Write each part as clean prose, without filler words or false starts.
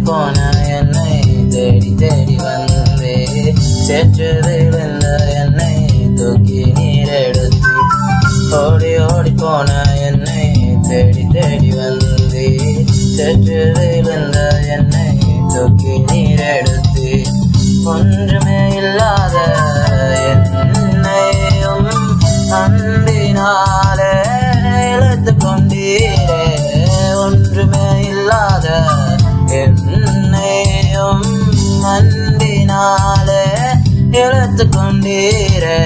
போன என்னை தேடி தேடி வந்து சேற்று விழுந்த என்னை தூக்கி நீரெடுத்து ஓடி ஓடி போன என்னை தேடி தேடி வந்து சேற்று விழுந்த என்னை தூக்கி நீரெடுத்து ஒன்றுமே இல்லாத என்னையும் அன்பினாலே இழுத்து கொண்டீரே ஒன்றுமே இல்லாத என்னையும் அன்பினாலே இழுத்து கொண்டீரே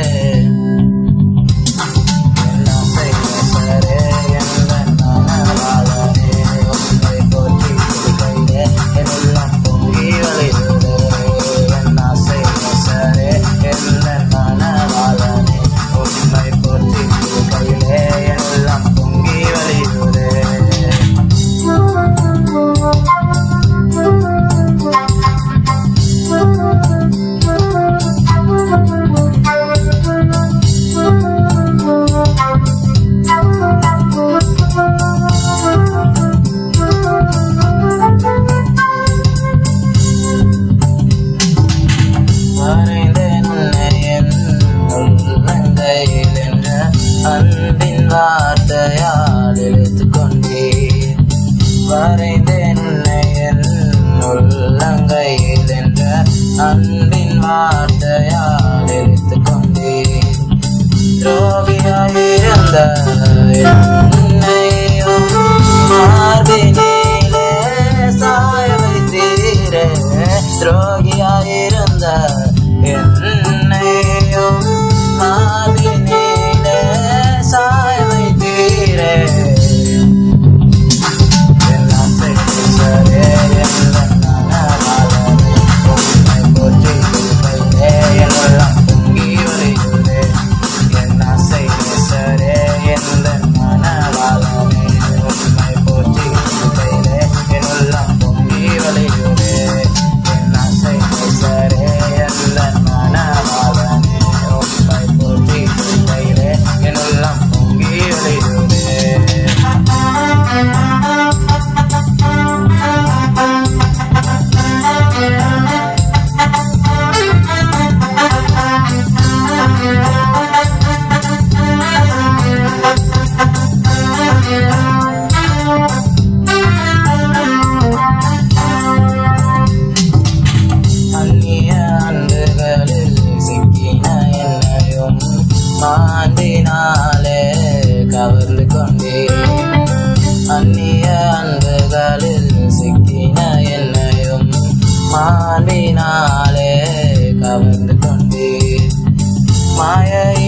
அன்பின் வார்த்தையால் இழுத்து கொண்டீர் வரைந்தேன் உன்னை என் உள்ளங்கையில் என்ற அன்பின் வார்த்தையால் இழுத்து கொண்டீர் துரோகியாயிருந்த என்னையும் மார்பினிலே சாய வைத்தீரே துரோகியாயிருந்த என்னையும் மார்பினிலே சாய வைத்தீரே எல்லாம் செய்தே எல்லாம் நனவாளனே உம்மை போற்றி துதிப்பதே எல்லாம் பொங்கி வழியுதே எல்லாம் செய்தே எல்லாம் நனவாளனே உம்மை போற்றி துதிப்பதே எல்லாம் பொங்கி வழியுதே எல்லாம் செய்தே எல்லாம் நனவாளனே உம்மை போற்றி துதிப்பதே எல்லாம் பொங்கி வழியுதே அந்நிய அன்புகளில் சிக்கின என்னையும் மாண்டினாலே கவர்ந்து கொண்டீர் அந்நிய அன்புகளில் சிக்கின என்னையும் மாண்டினாலே கவர்ந்து கொண்டீர் மாயை